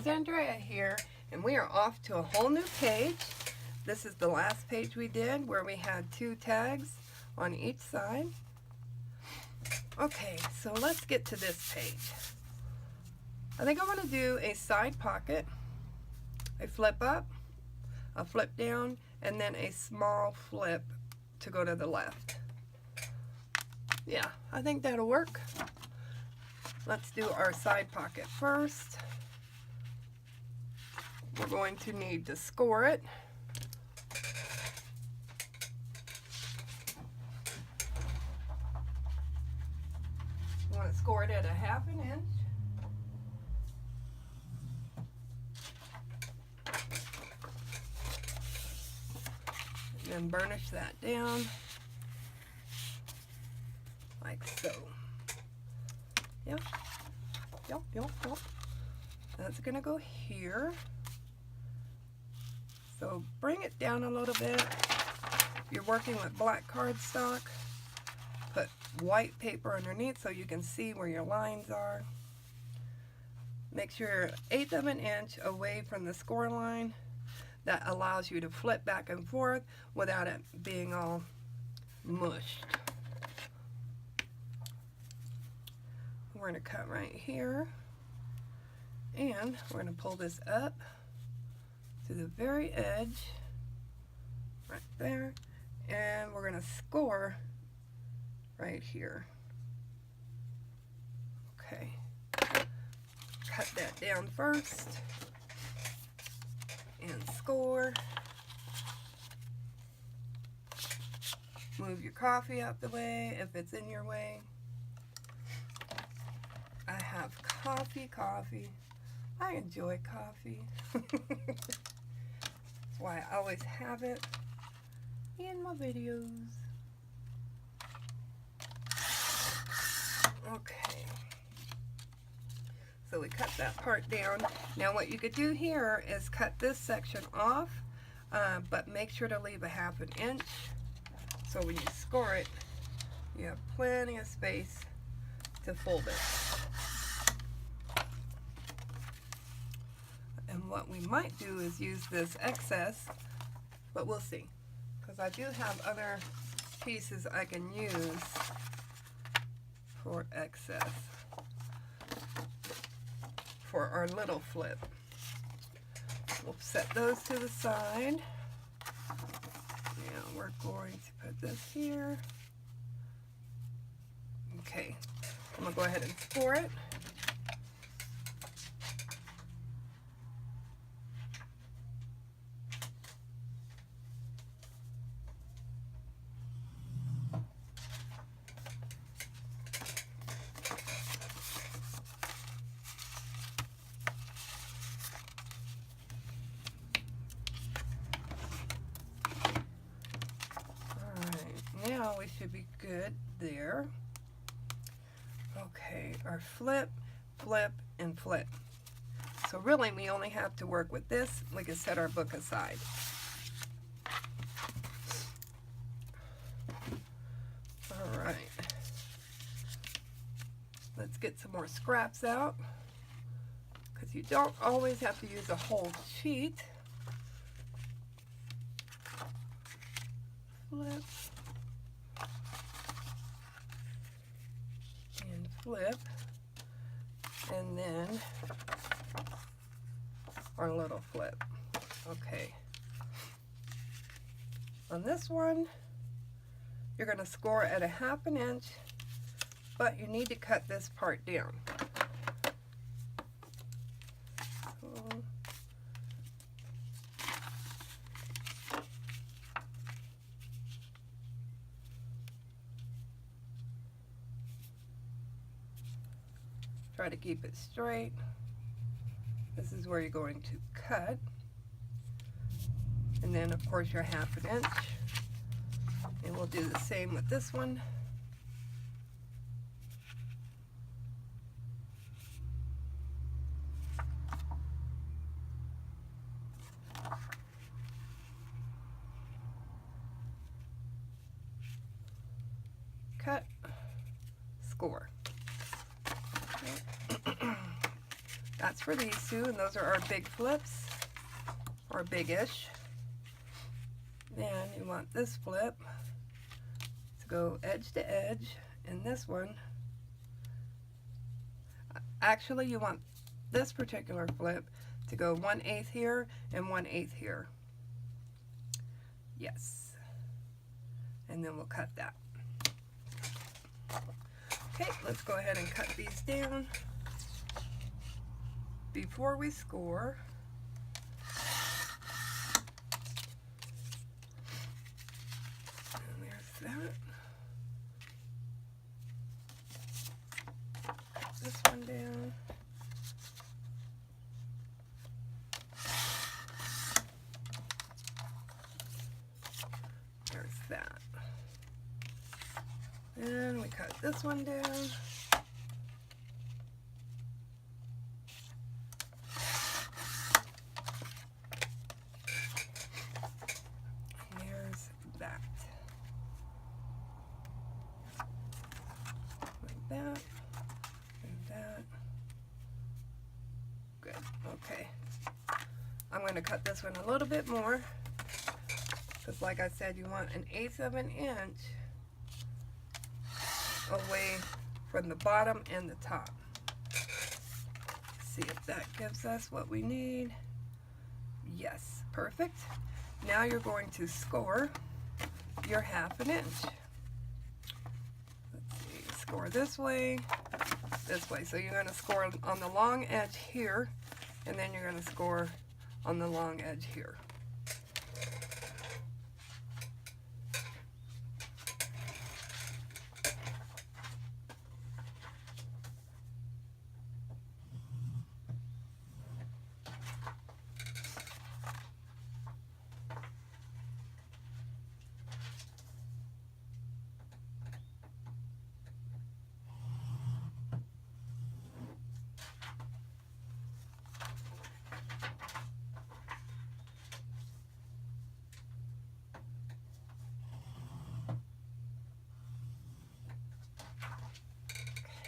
Andrea here, and we are off to a whole new page. This is the last page we did where we had 2 tags on each side. Okay, so let's get to this page. I think I want to do a side pocket, a flip up, a flip down, and then a small flip to go to the left. Yeah, I think that'll work. Let's do our side pocket first. We're going to need to score it. You want to score it at 1/2 inch. And then burnish that down like so. Yep. That's gonna go here. So bring it down a little bit. If you're working with black cardstock, put white paper underneath so you can see where your lines are. Make sure you're 1/8 of an inch away from the score line. That allows you to flip back and forth without it being all mushed. We're going to cut right here, and we're going to pull this up to the very edge, right there, and we're going to score right here. Okay, cut that down first, and score. Move your coffee out the way if it's in your way. I have coffee. I enjoy coffee. That's why I always have it in my videos. Okay. So we cut that part down. Now what you could do here is cut this section off, but make sure to leave 1/2 inch. So when you score it, you have plenty of space to fold it. And what we might do is use this excess, but we'll see, because I do have other pieces I can use for excess for our little flip. We'll set those to the side. Now we're going to put this here. Okay, I'm gonna go ahead and score it. Now we should be good there. Okay, our flip, flip, and flip. So really we only have to work with this. We can set our book aside. Alright. Let's get some more scraps out, because you don't always have to use a whole sheet. Flip. And flip, and then our little flip. Okay, on this one you're going to score at 1/2 inch, but you need to cut this part down. Try to keep it straight. This is where you're going to cut. And then of course your 1/2 inch. And we'll do the same with this one. Cut, score. that's for these two, and those are our big flips, or big-ish. Then you want this flip to go edge to edge, and this one, actually you want this particular flip to go 1/8 here and 1/8 here. Yes. And then we'll cut that. Okay, let's go ahead and cut these down before we score. And there's that. Cut this one down. There's that. And we cut this one down. And there's that. Like that. And that. Good. Okay. I'm going to cut this one a little bit more, because like I said, you want 1/8 of an inch away from the bottom and the top. See if that gives us what we need. Yes, perfect. Now you're going to score your 1/2 inch. Let's see, score this way. So you're going to score on the long edge here, and then you're going to score on the long edge here.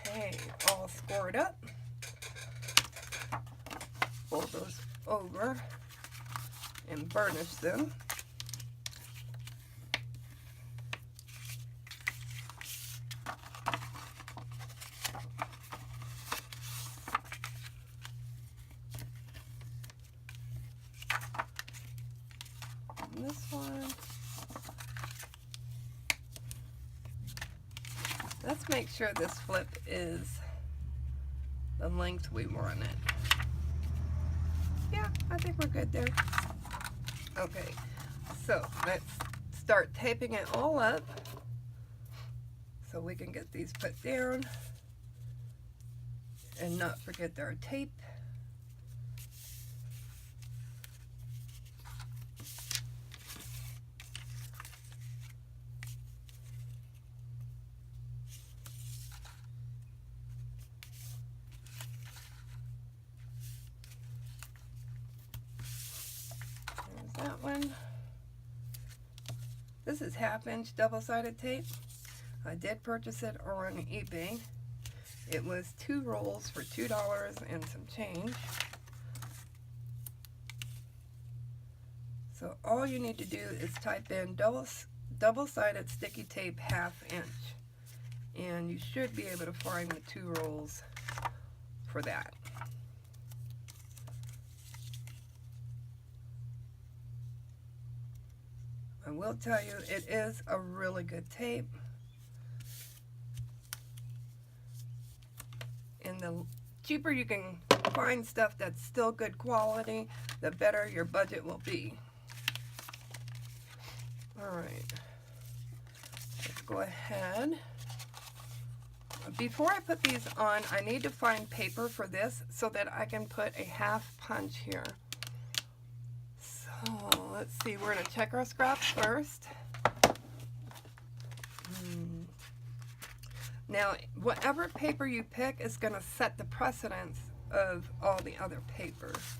Okay, all scored up. Fold those over and burnish them. And this one. Let's make sure this flip is the length we want it. Yeah, I think we're good there. Okay, so let's start taping it all up so we can get these put down and not forget our tape. That one. This is 1/2 inch double-sided tape. I did purchase it on eBay. It was 2 rolls for $2 and some change. So all you need to do is type in double-sided sticky tape 1/2 inch, and you should be able to find the 2 rolls for that. I will tell you, it is a really good tape. And the cheaper you can find stuff that's still good quality, the better your budget will be. Alright, let's go ahead. Before I put these on, I need to find paper for this so that I can put a 1/2 punch here. So let's see, we're going to check our scraps first. Now, whatever paper you pick is going to set the precedence of all the other papers.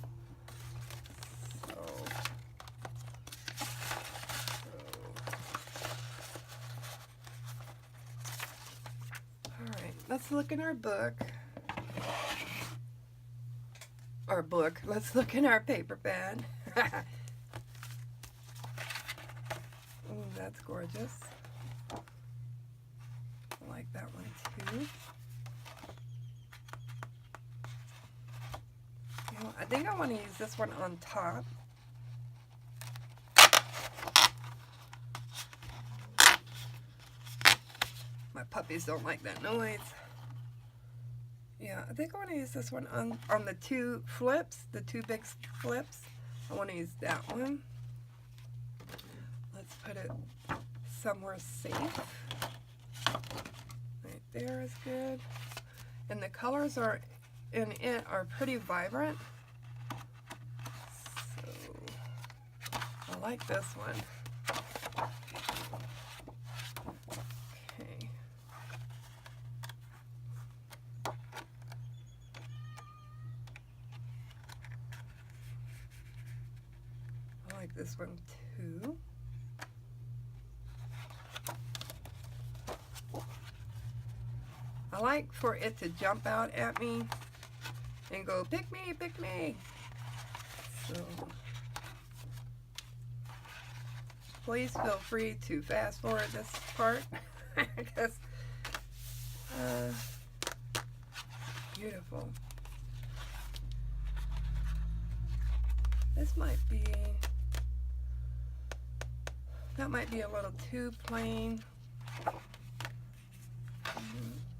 Alright, let's look in our book. our book. Let's look in our paper pad. Ooh, that's gorgeous. I like that one too. You know, I think I want to use this one on top. My puppies don't like that noise. Yeah, I think I want to use this one on the two flips, the two big flips. I want to use that one. Let's put it somewhere safe. Right there is good. And the colors are in it are pretty vibrant. So I like this one. Okay. I like this one too. I like for it to jump out at me and go, pick me, pick me. So please feel free to fast forward this part because beautiful. This might be, that might be a little too plain.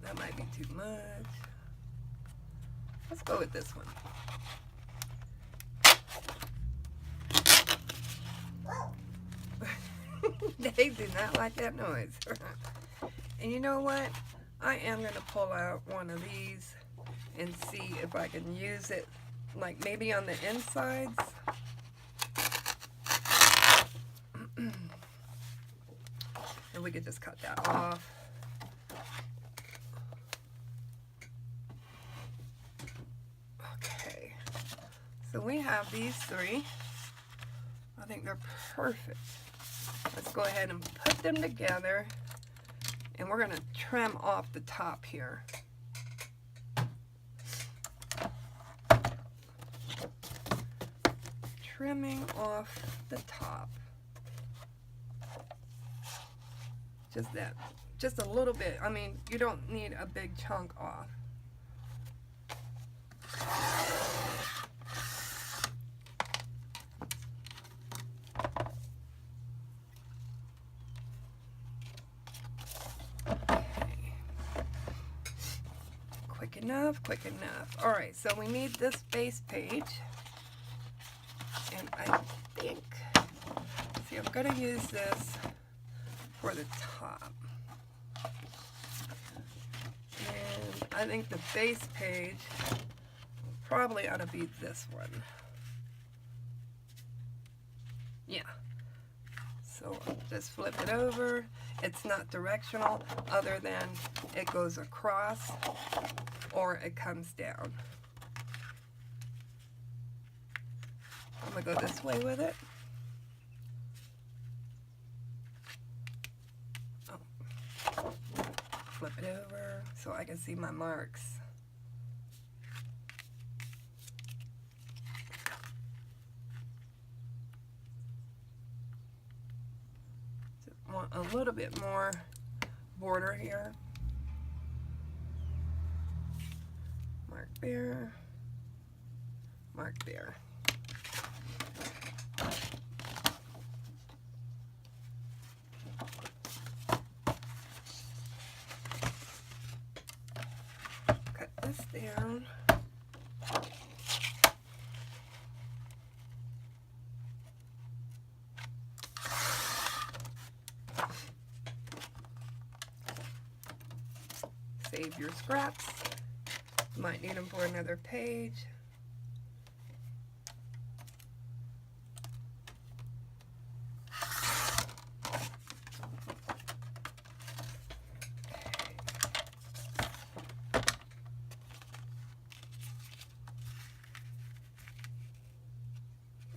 That might be too much. Let's go with this one. They do not like that noise. And you know what? I am going to pull out one of these and see if I can use it, like maybe on the insides. And we could just cut that off. Okay. So we have these three. I think they're perfect. Let's go ahead and put them together. And we're going to trim off the top here. Trimming off the top. Just that. Just a little bit. I mean, you don't need a big chunk off. Quick enough. All right, so we need this base page, and I think, see, I'm going to use this for the top, and I think the base page probably ought to be this one. Yeah. So I'll just flip it over. It's not directional other than it goes across or it comes down. I'm going to go this way with it. Oh. Flip it over so I can see my marks. Just want a little bit more border here. Mark there, mark there. Cut this down. Save your scraps. Might need them for another page.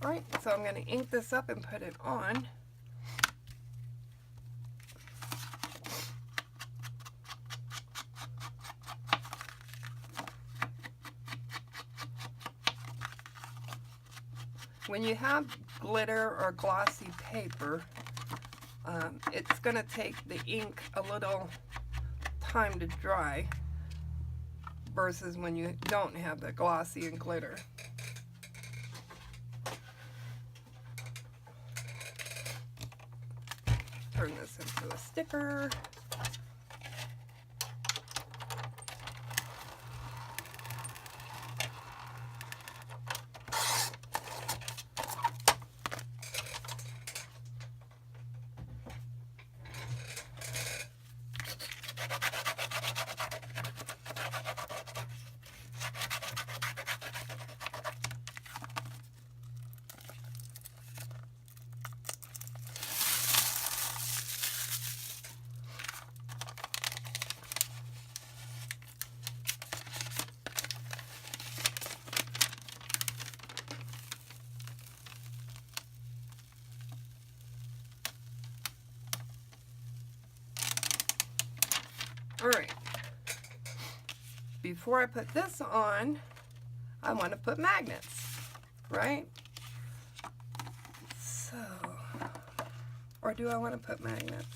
All right, so I'm going to ink this up and put it on. when you have glitter or glossy paper, it's going to take the ink a little time to dry versus when you don't have the glossy and glitter. Turn this into a sticker. Alright, before I put this on, I want to put magnets, right? So, or do I want to put magnets?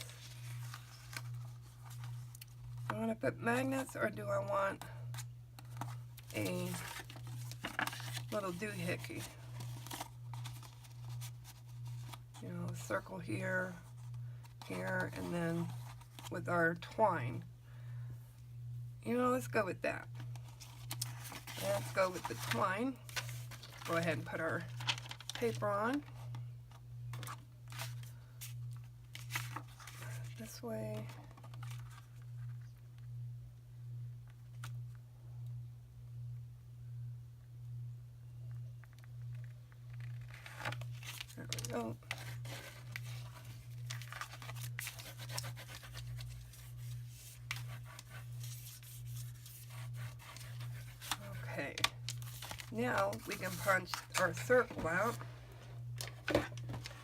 Do I want to put magnets, or do I want a little doohickey? You know, a circle here, here, and then with our twine. You know, let's go with that. Let's go with the twine. Go ahead and put our paper on. This way. There we go. Okay, now we can punch our circle out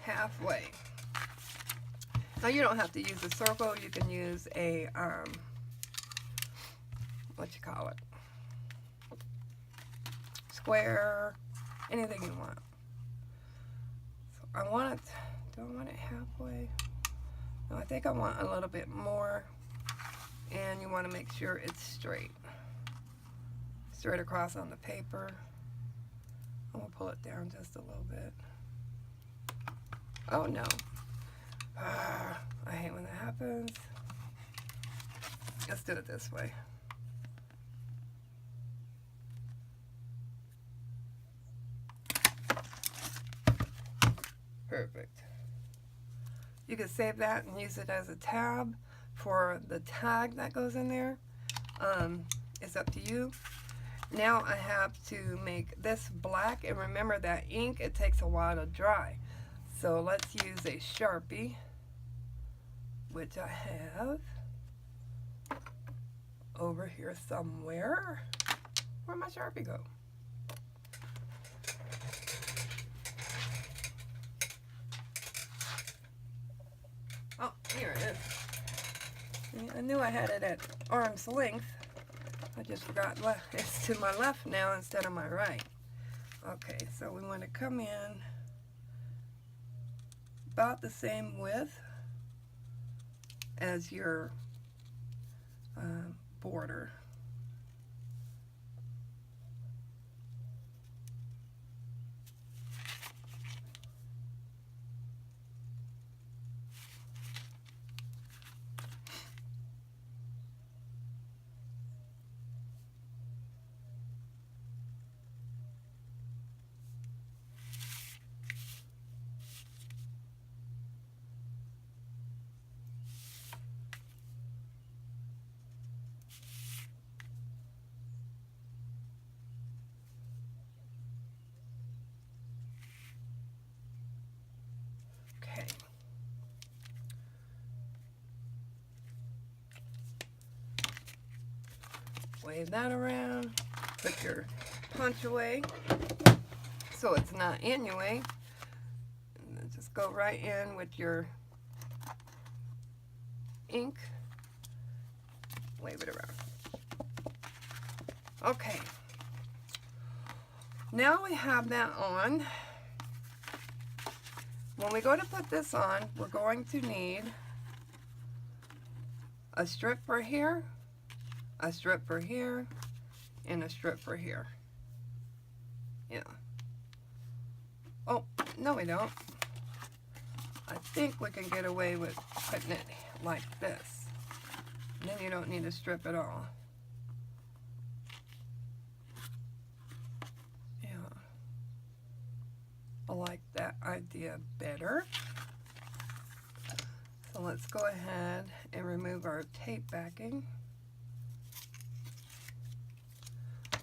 halfway. Now you don't have to use a circle, you can use a, what you call it, square, anything you want. So I want it, do I want it halfway? No, I think I want a little bit more, and you want to make sure it's straight. Straight across on the paper. I'm going to pull it down just a little bit. Oh no. I hate when that happens. Let's do it this way. Perfect. You can save that and use it as a tab for the tag that goes in there. It's up to you. Now I have to make this black, and remember that ink, it takes a while to dry. So let's use a Sharpie, which I have over here somewhere. Where'd my Sharpie go? Oh, here it is. I knew I had it at arm's length. I just forgot it's to my left now instead of my right. Okay, so we want to come in about the same width as your border. Wave that around, put your punch away so it's not in your way, and then just go right in with your ink, wave it around. Okay, now we have that on. when we go to put this on, we're going to need a strip for here, a strip for here, and a strip for here. Yeah. Oh, no we don't. I think we can get away with putting it like this. And then you don't need a strip at all. Yeah. I like that idea better. So let's go ahead and remove our tape backing.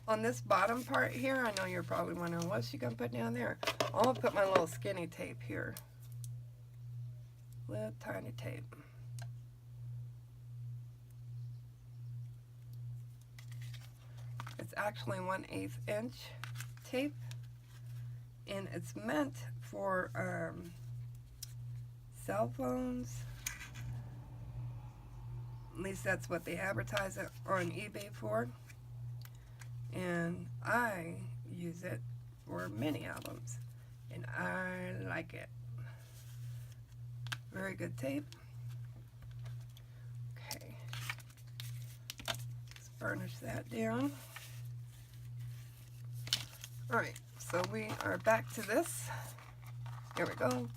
On this bottom part here, I know you're probably wondering, what's she gonna put down there? I'm gonna put my little skinny tape here. Little tiny tape. It's actually 1/8 inch tape, and it's meant for cell phones. At least that's what they advertise it on eBay for. And I use it for mini albums, and I like it. Very good tape. Okay, let's burnish that down. Alright, so we are back to this. Here we go.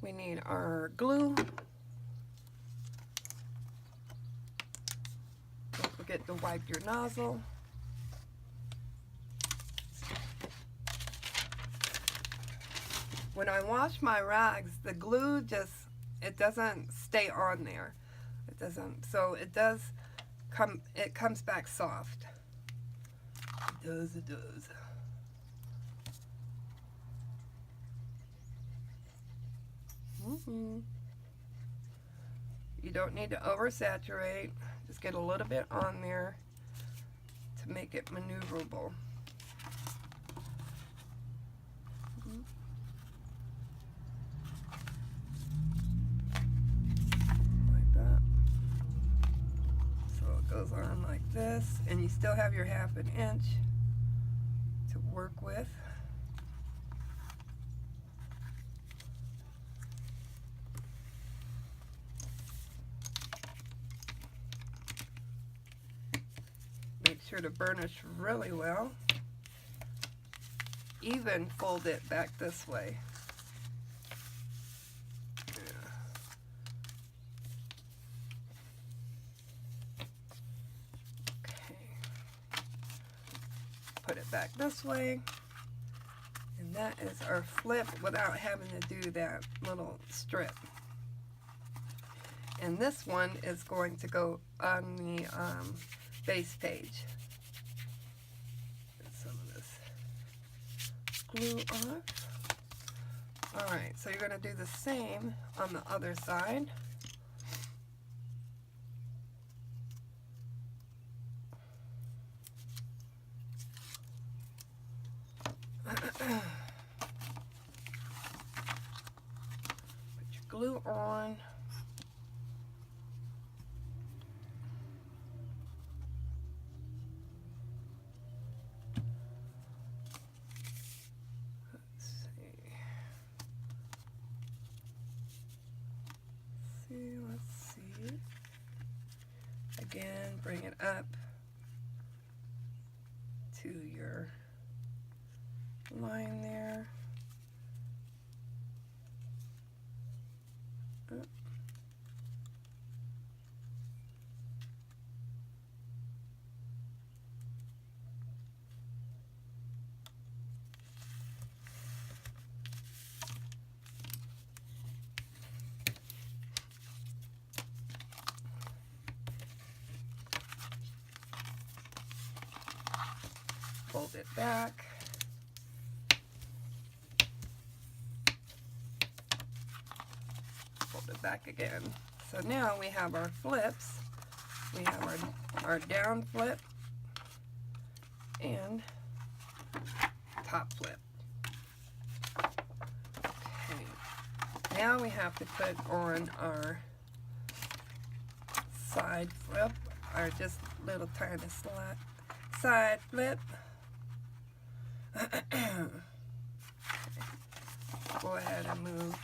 We need our glue. Don't forget to wipe your nozzle. When I wash my rags, the glue just, it doesn't stay on there. It doesn't, so it does come, it comes back soft. It does, it does. You don't need to oversaturate. Just get a little bit on there to make it maneuverable. Like that. So it goes on like this, and you still have your 1/2 inch to work with. Make sure to burnish really well. Even fold it back this way. Okay. Put it back this way. And that is our flip without having to do that little strip. And this one is going to go on the base page. Get some of this glue off. Alright, so you're going to do the same on the other side. Put your glue on. Let's see. Again, bring it up to your line there. Up. Fold it back. Fold it back again. So now we have our flips. We have our down flip and top flip. Okay. Now we have to put on our side flip, our just little tiny side flip. Go ahead and move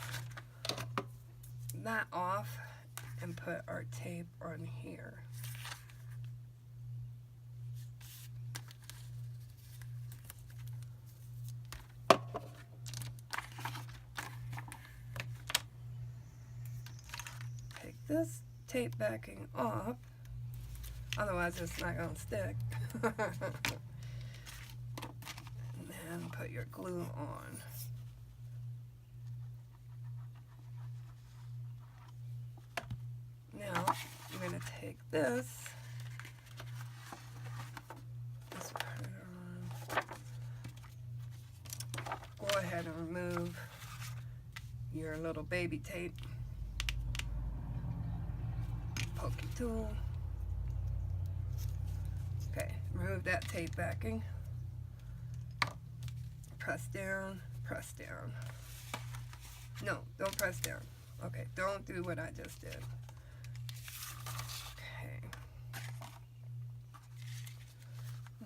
tape on here. Take this tape backing off, otherwise it's not going to stick. And then put your glue on. Now I'm going to take this, let's put it on. Go ahead and remove your little baby tape. Pokey tool. Okay, remove that tape backing. Press down, press down. No, don't press down. Okay, don't do what I just did. Okay.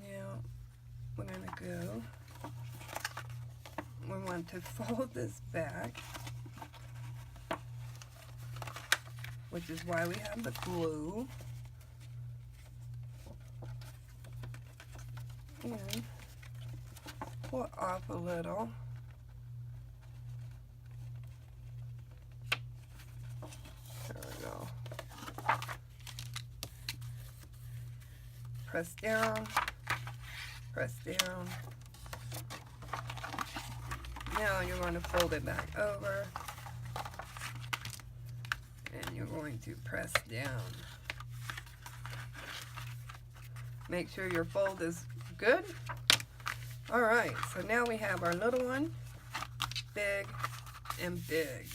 Now, we're going to go, we want to fold this back, which is why we have the glue. And pull it off a little. There we go. Press down, press down. Now you're going to fold it back over. And you're going to press down. Make sure your fold is good. Alright, so now we have our little one, big, and big.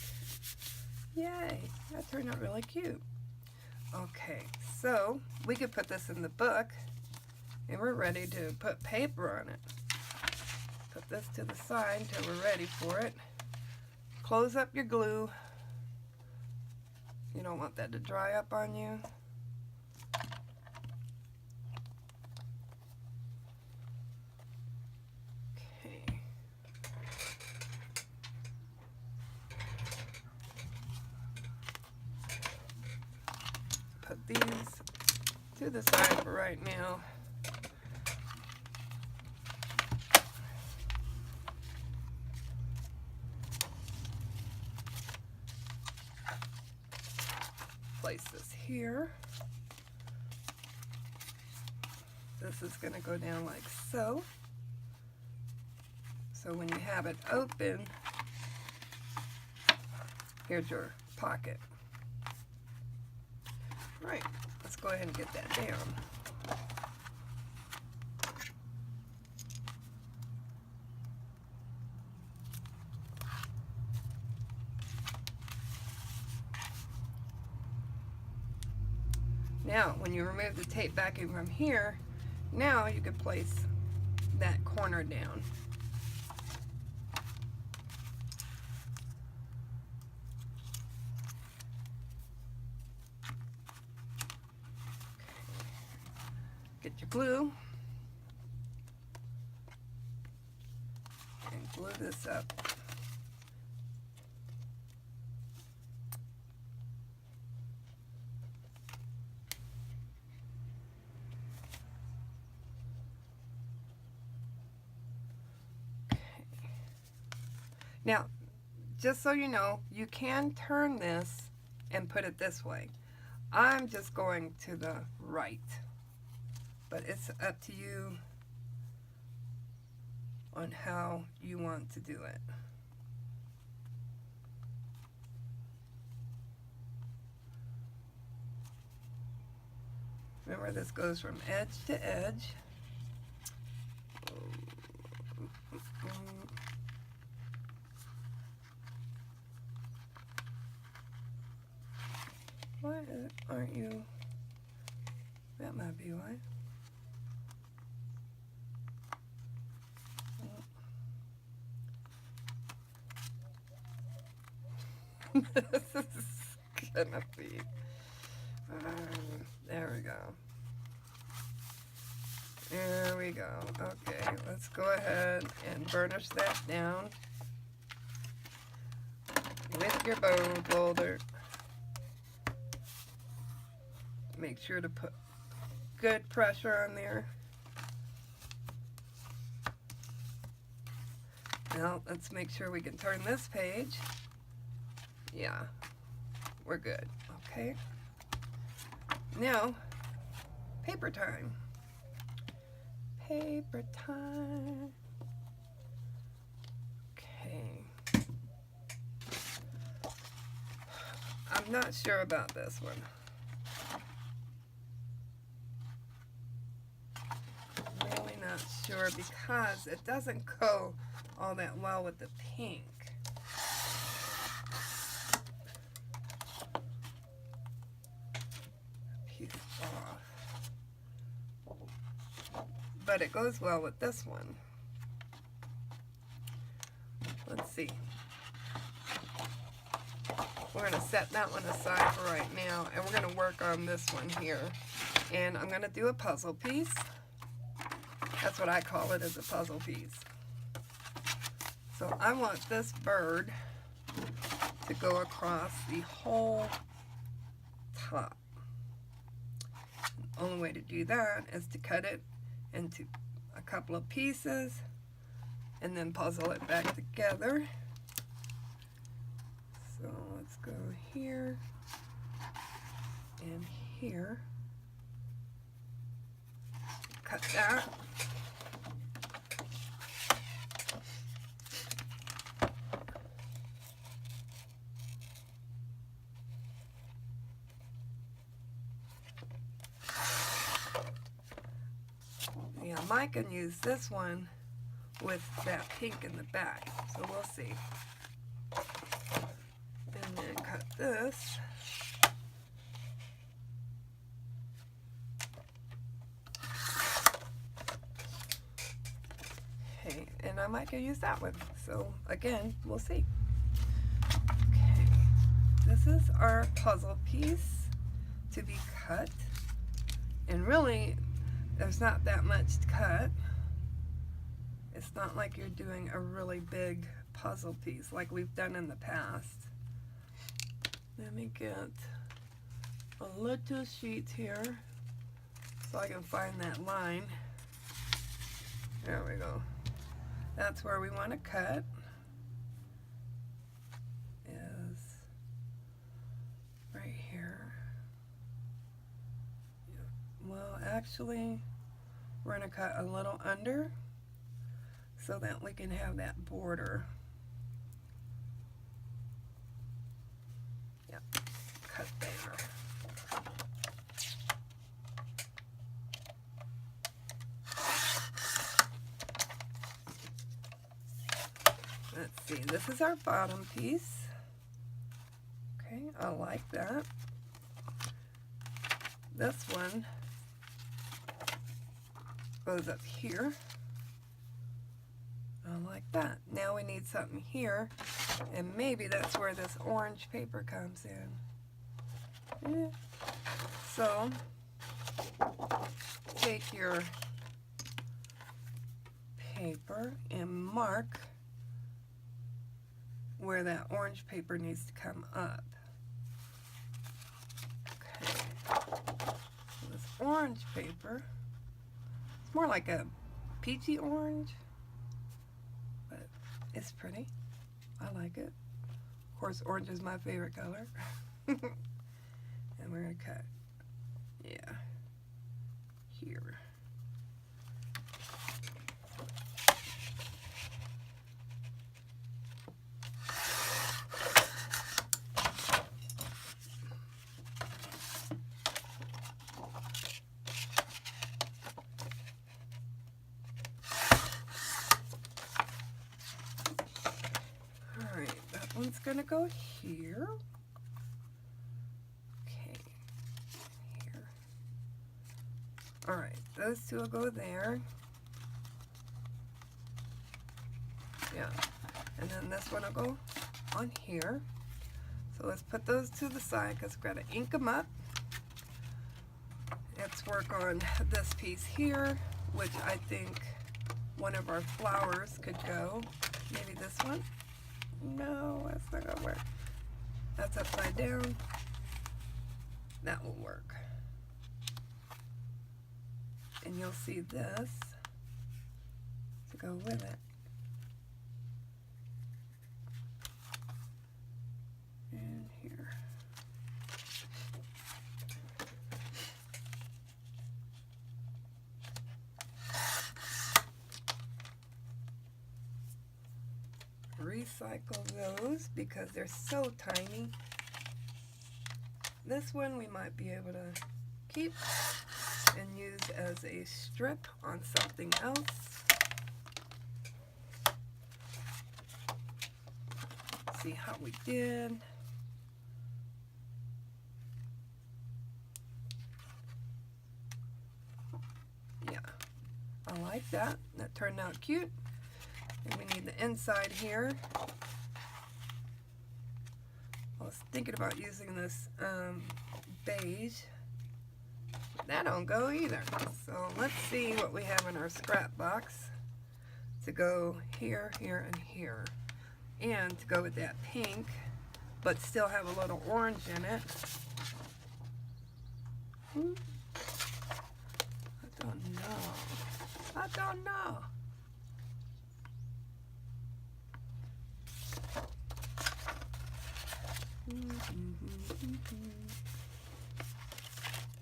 Yay, that turned out really cute. Okay, so we could put this in the book, and we're ready to put paper on it. Put this to the side until we're ready for it. Close up your glue. You don't want that to dry up on you. Okay. Put these to the side for right now. Place this here. This is going to go down like so. So when you have it open, here's your pocket. Right, let's go ahead and get that down. Now, when you remove the tape backing from here, now you can place that corner down. Get your glue and glue this up. Now, just so you know, you can turn this and put it this way. I'm just going to the right, but it's up to you on how you want to do it. Remember, this goes from edge to edge. Why aren't you? That might be why. This is gonna be. There we go. There we go. Okay, let's go ahead and burnish that down with your bone folder. Make sure to put good pressure on there. Now let's make sure we can turn this page. Yeah, we're good. Okay. Now, paper time. Paper time. Okay. I'm not sure about this one. Really not sure because it doesn't go all that well with the pink. Piece off. But it goes well with this one. Let's see. We're going to set that one aside for right now, and we're going to work on this one here. And I'm going to do a puzzle piece. That's what I call it, as a puzzle piece. So I want this bird to go across the whole top. The only way to do that is to cut it into a couple of pieces and then puzzle it back together. So let's go here and here. Cut that. Yeah, Mike can use this one with that pink in the back, so we'll see. And then cut this. Okay, and I might can use that one. So again, we'll see. Okay, this is our puzzle piece to be cut. And really, there's not that much to cut. It's not like you're doing a really big puzzle piece like we've done in the past. Let me get a little sheet here so I can find that line. There we go. That's where we want to cut. Is right here. Well, actually, we're going to cut a little under so that we can have that border. Yep, cut there. Let's see, this is our bottom piece. Okay, I like that. This one goes up here. I like that. Now we need something here, and maybe that's where this orange paper comes in. Yeah. So, take your paper and mark where that orange paper needs to come up. Okay. So this orange paper, it's more like a peachy orange. It's pretty. I like it. Of course, orange is my favorite color. And we're going to cut. Yeah. Here. One's gonna go here. Okay, here. All right, those two will go there. Yeah, and then this one will go on here. So let's put those to the side because we've got to ink them up. Let's work on this piece here, which I think one of our flowers could go. Maybe this one. No, that's not gonna work. That's upside down. That will work. And you'll see this to go with it. And here. Recycle those because they're so tiny. This one we might be able to keep and use as a strip on something else. See how we did. Yeah, I like that. That turned out cute. And we need the inside here. I was thinking about using this beige. That don't go either. So let's see what we have in our scrap box to go here, here, and here. And to go with that pink, but still have a little orange in it. I don't know. I don't know.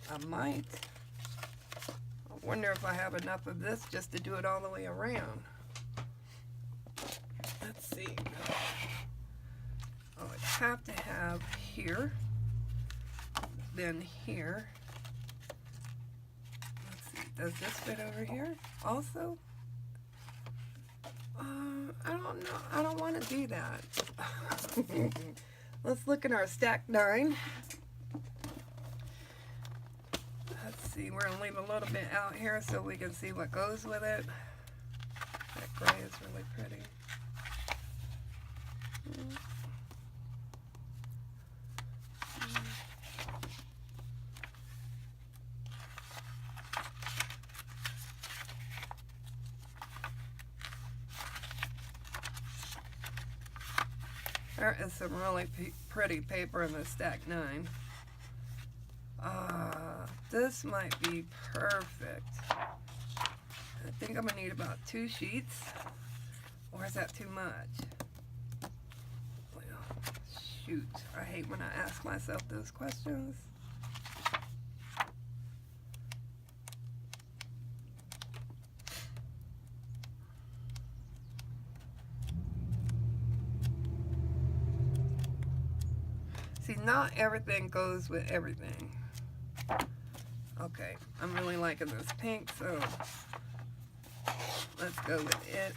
I might. I wonder if I have enough of this just to do it all the way around. Let's see. Oh, I'd have to have here, then here. Let's see, does this fit over here also? I don't know. I don't want to do that. Let's look at our stack 9. Let's see, we're going to leave a little bit out here so we can see what goes with it. That gray is really pretty. There is some really pretty paper in the stack 9. This might be perfect. I think I'm gonna need about 2 sheets. Or is that too much? Well, shoot. I hate when I ask myself those questions. See, not everything goes with everything. Okay, I'm really liking this pink, so let's go with it.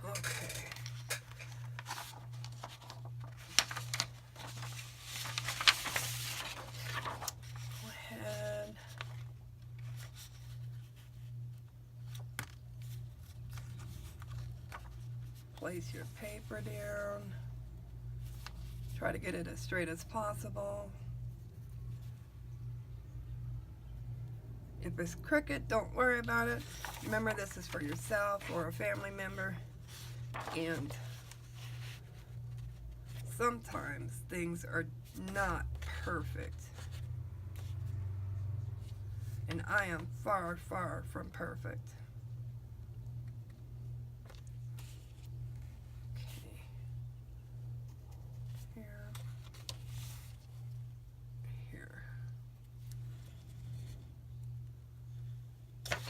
Okay. Go ahead. Place your paper down. Try to get it as straight as possible. If it's crooked, don't worry about it. Remember, this is for yourself or a family member. And sometimes things are not perfect. And I am far, far from perfect.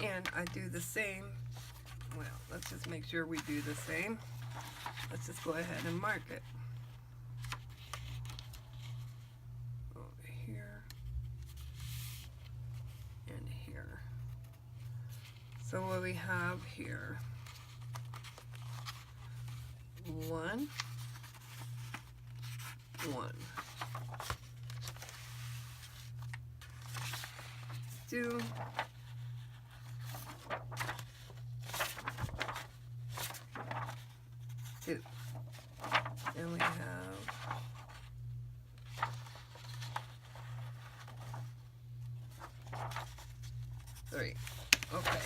And I do the same. Well, let's just make sure we do the same. Let's just go ahead and mark it. Over here and here. So what we have here, 1, 1, 2, 2. Then we have 3. Okay.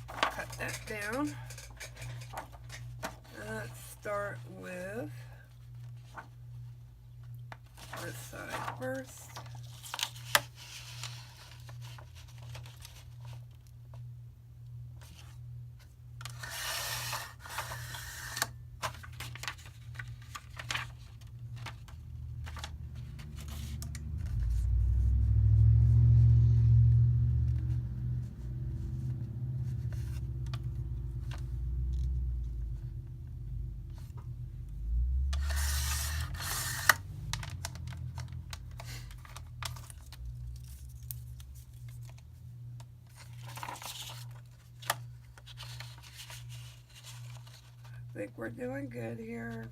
Cut that down. Let's start think we're doing good here.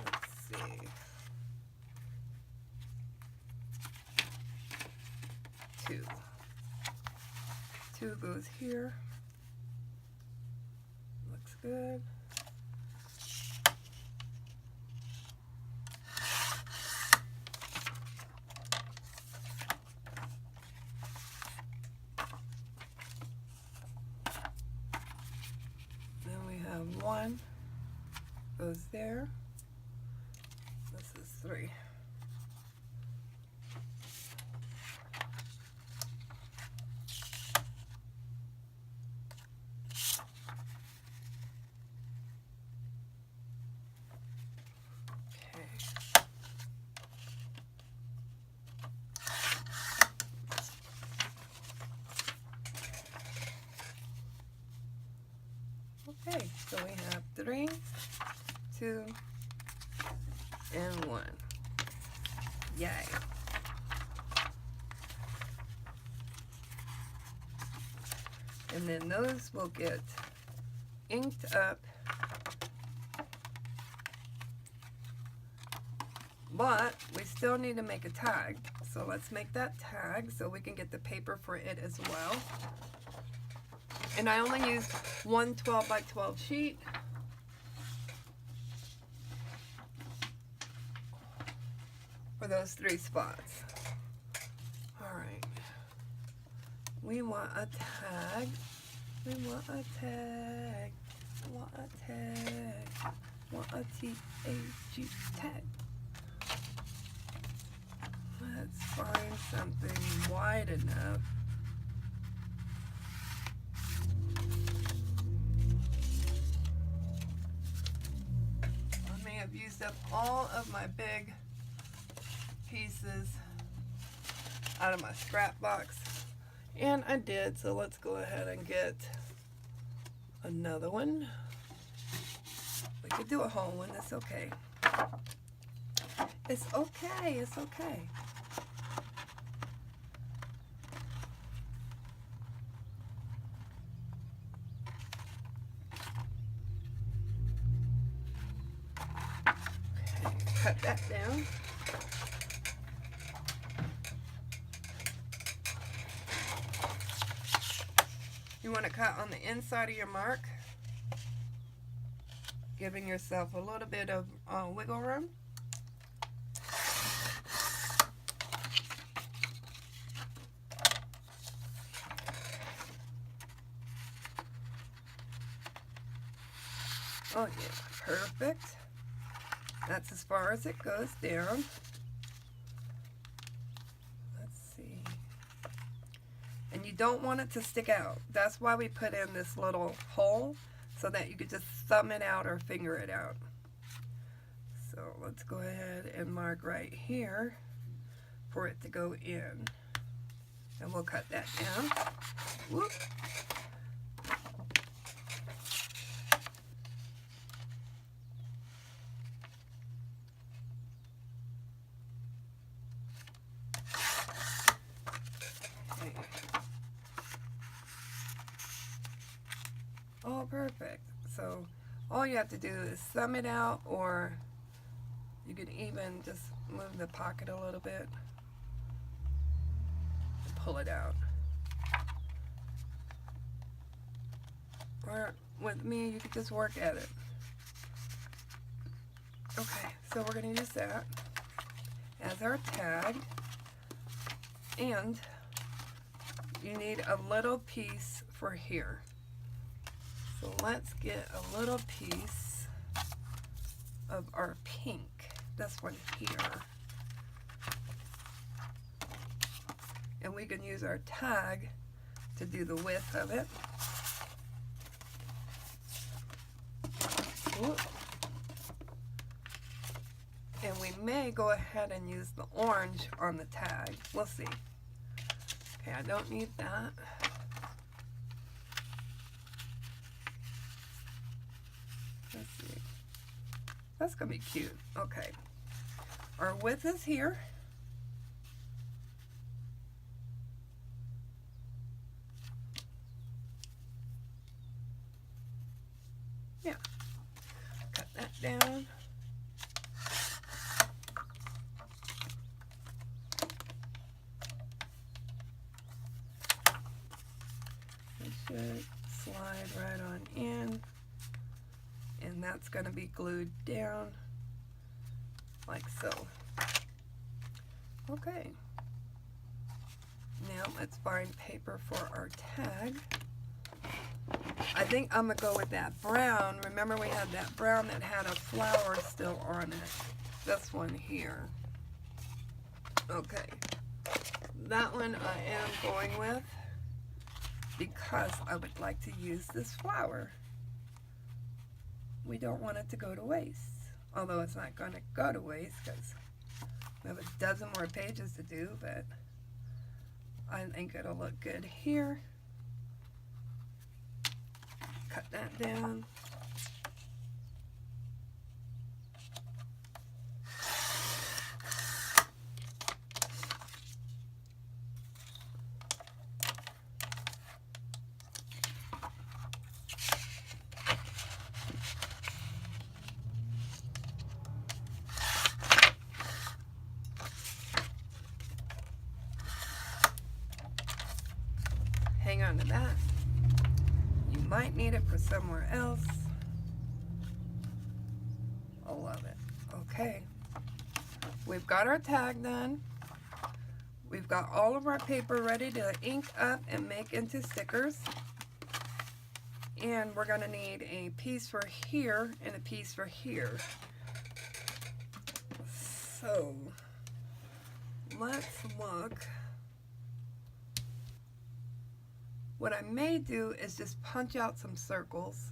Let's see. 2. 2 goes here. Looks good. Then we have 1 goes there. This is 3. Okay, so we have 3, 2, and 1. Yay. And then those will get inked up. But we still need to make a tag. So let's make that tag so we can get the paper for it as well. And I only used one 12 by 12 sheet. For those 3 spots. Alright. We want a tag. We want a tag. Want a tag. Want a T-A-G tag. Let's find something wide enough. I may have used up all of my big pieces out of my scrap box, and I did, so let's go ahead and get another one. We could do a whole one, it's okay. It's okay, it's okay. Okay, cut that down. You want to cut on the inside of your mark, giving yourself a little bit of wiggle room. Oh yeah, perfect. That's as far as it goes down. Let's see. And you don't want it to stick out. That's why we put in this little hole, so that you could just thumb it out or finger it out. So let's go ahead and mark right here for it to go in. And we'll cut that down. Whoop. Oh, perfect. So all you have to do is thumb it out, or you could even just move the pocket a little bit and pull it out. Or with me, you could just work at it. Okay, so we're going to use that as our tag. And you need a little piece for here. So let's get a little piece of our pink, this one here. And we can use our tag to do the width of it. Ooh. And we may go ahead and use the orange on the tag. We'll see. Okay, I don't need that. Let's see. That's gonna be cute. Okay. Our width is here. should slide right on in, and that's going to be glued down like so. Okay, now let's find paper for our tag. I think I'm going to go with that brown. Remember we had that brown that had a flower still on it. This one here. Okay, that one I am going with because I would like to use this flower. We don't want it to go to waste, although it's not going to go to waste because we have a dozen more pages to do, but I think it'll look good here. Cut that down. Hang on to that. You might need it for somewhere else. I love it. Okay. We've got our tag done. We've got all of our paper ready to ink up and make into stickers. And we're going to need a piece for here and a piece for here. So, let's look. What I may do is just punch out some circles.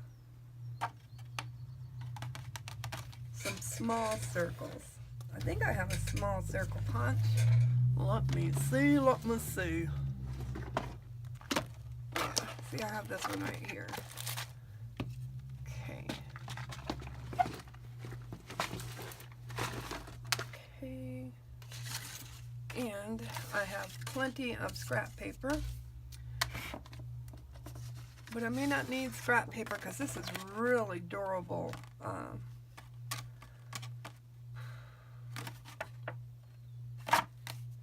Some small circles. I think I have a small circle punch. Let me see, let me see. See, I have this one right here. Okay. Okay. And I have plenty of scrap paper. But I may not need scrap paper because this is really durable.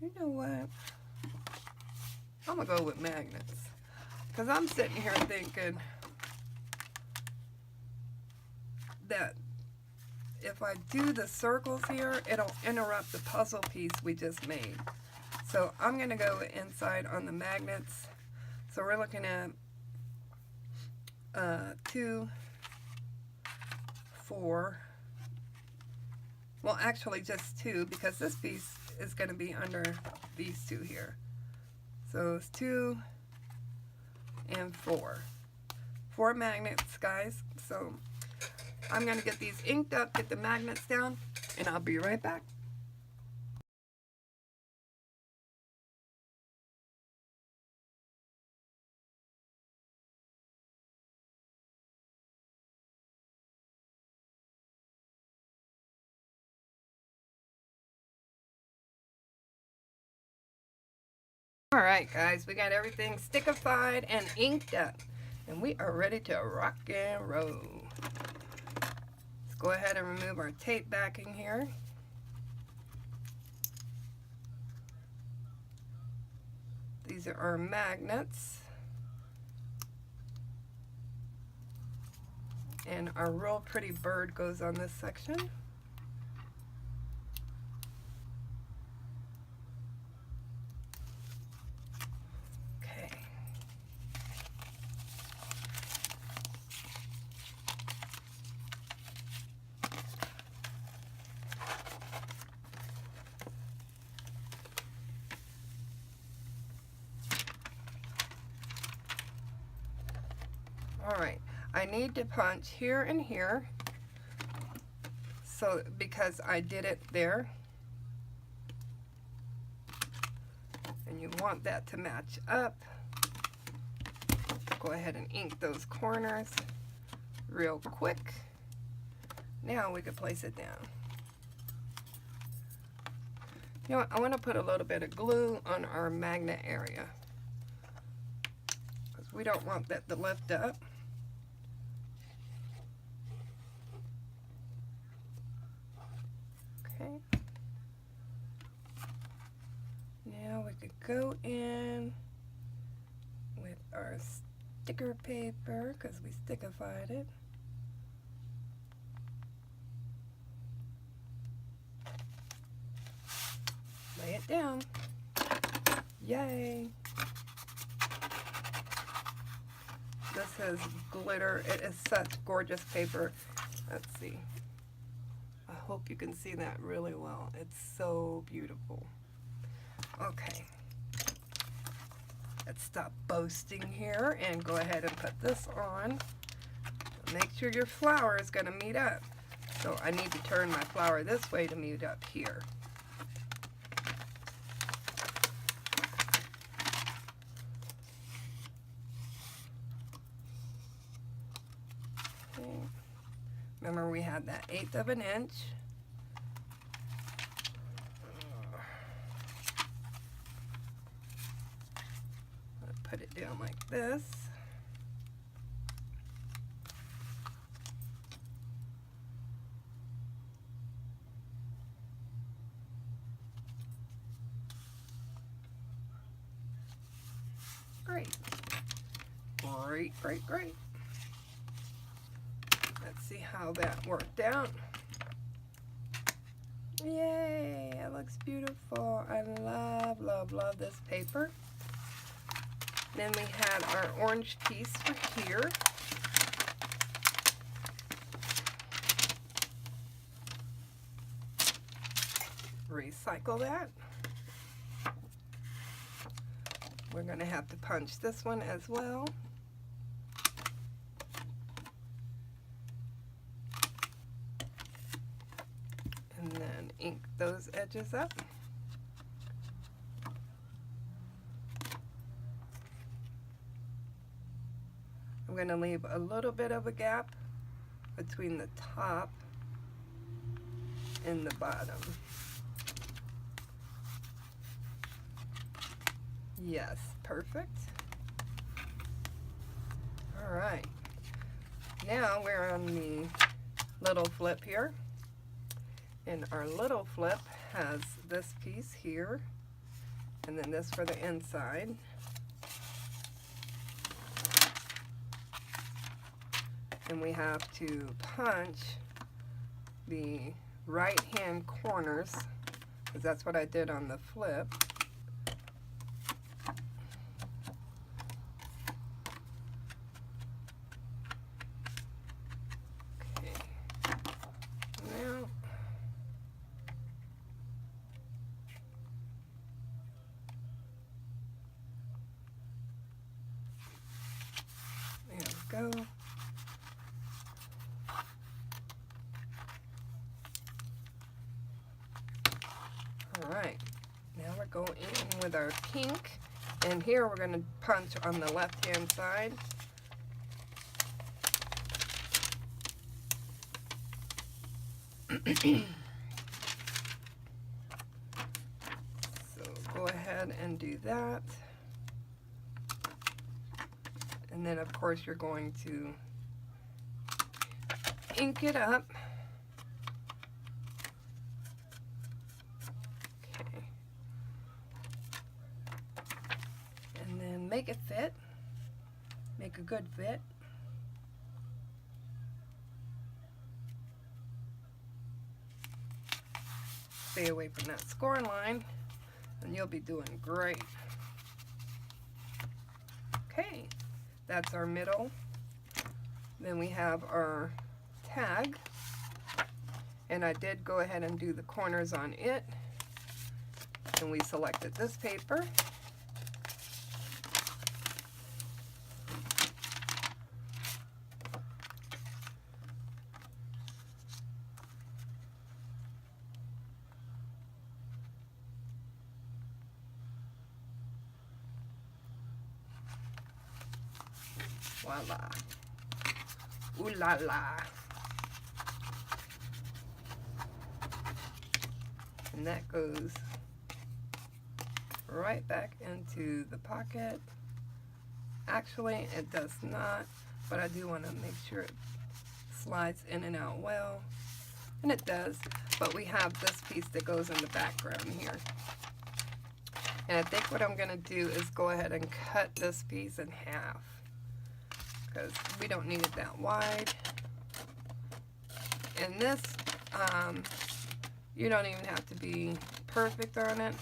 You know what? I'm going to go with magnets. Because I'm sitting here thinking that if I do the circles here, it'll interrupt the puzzle piece we just made. So I'm going to go inside on the magnets. So we're looking at 2, 4, well actually just 2 because this piece is going to be under these 2 here. So it's 2 and 4. 4 magnets, guys. So I'm going to get these inked up, get the magnets down, and I'll be right back. Alright guys, we got everything stickified and inked up. And we are ready to rock and roll. Let's go ahead and remove our tape backing here. These are our magnets. And our real pretty bird goes on this section. Alright, I need to punch here and here, so because I did it there, and you want that to match up. Go ahead and ink those corners real quick. Now we can place it down. You know what, I want to put a little bit of glue on our magnet area because we don't want that to lift up. Okay. Now we could go in with our sticker paper because we stickified it. Lay it down. Yay! This is glitter. It is such gorgeous paper. Let's see. I hope you can see that really well. It's so beautiful. Okay. Let's stop boasting here and go ahead and put this on. Make sure your flower is going to meet up. So I need to turn my flower this way to meet up here. Okay. Remember we had that 1/8 of an inch. Put it down like this. Great. Great, great, great. Let's see how that worked out. Yay, it looks beautiful. I love, love, love this paper. Then we had our orange piece for here. Recycle that. We're going to have to punch this one as well. And then ink those edges up. I'm going to leave a little bit of a gap between the top and the bottom. Yes, perfect. All right. Now we're on the little flip here. And our little flip has this piece here, and then this for the inside. And we have to punch the right hand corners, because that's what I did on the flip. Okay. Now, there we go. Alright, now we're going in with our pink, and here we're going to punch on the left hand side. So go ahead and do that. And then of course you're going to ink it up. Make it fit, make a good fit. Stay away from that score line and you'll be doing great. Okay, that's our middle. Then we have our tag, and I did go ahead and do the corners on it, and we selected this paper. Voila. Ooh la la. And that goes right back into the pocket. Actually, it does not, but I do want to make sure it slides in and out well. And it does, but we have this piece that goes in the background here. And I think what I'm going to do is go ahead and cut this piece in half. because we don't need it that wide. And this, you don't even have to be perfect on it.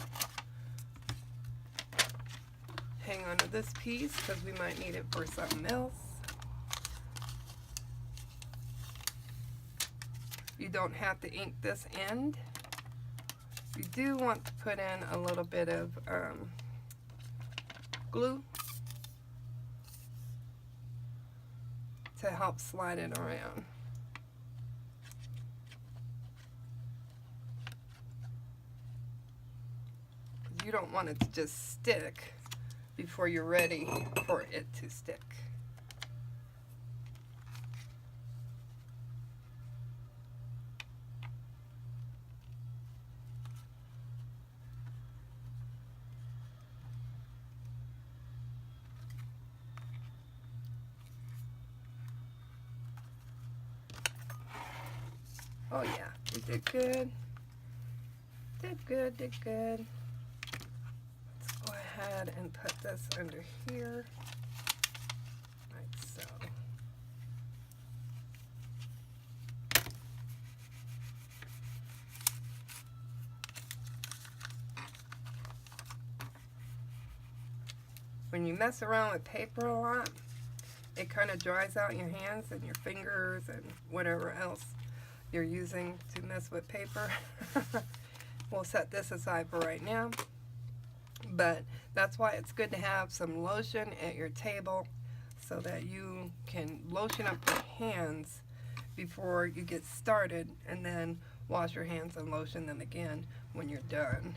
Hang on to this piece because we might need it for something else. You don't have to ink this end. You do want to put in a little bit of glue to help slide it around. You don't want it to just stick before you're ready for it to stick. Oh yeah, you did good. Did good, did good. Let's go ahead and put this under here, like so. When you mess around with paper a lot, it kind of dries out your hands and your fingers and whatever else you're using to mess with paper. We'll set this aside for right now, but that's why it's good to have some lotion at your table so that you can lotion up your hands before you get started, and then wash your hands and lotion them again when you're done.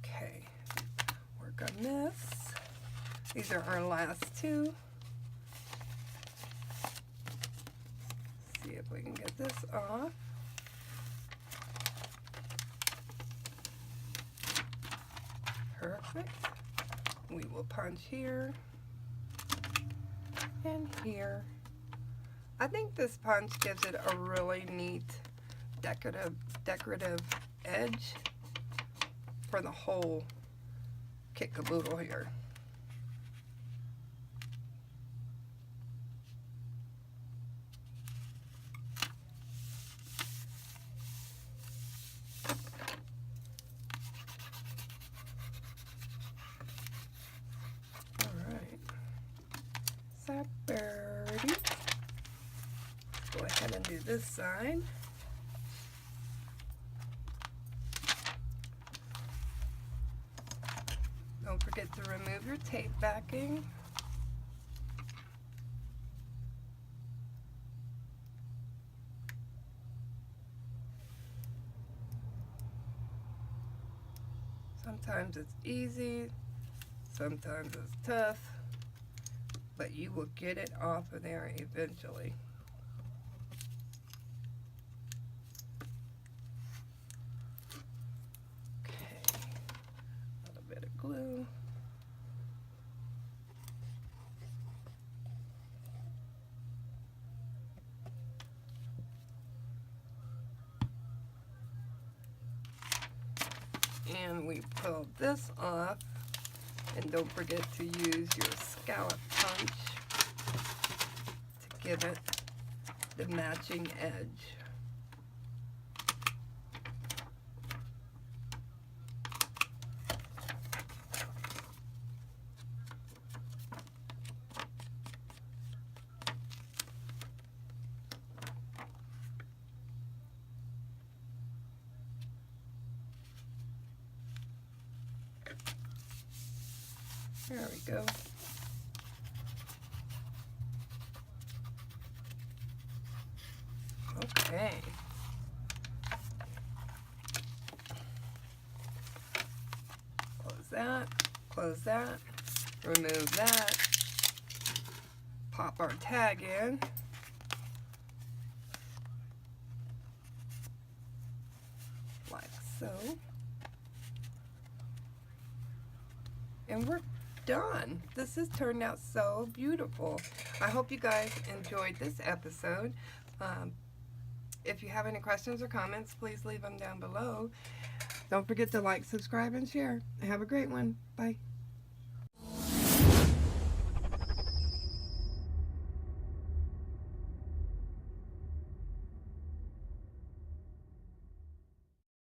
Okay, work on this. These are our last two. See if we can get this off. Perfect. We will punch here and here. I think this punch gives it a really neat decorative edge for the whole kit caboodle here. Birdie. Go ahead and do this side. Don't forget to remove your tape backing. Sometimes it's easy, sometimes it's tough, but you will get it off of there eventually. Okay, a little bit of glue. And we pull this off, and don't forget to use your scallop punch to give it the matching edge. There we go. Okay. Close that, remove that, pop our tag in. Like so. And we're done. This has turned out so beautiful. I hope you guys enjoyed this episode. If you have any questions or comments, please leave them down below. Don't forget to like, subscribe, and share. Have a great one. Bye.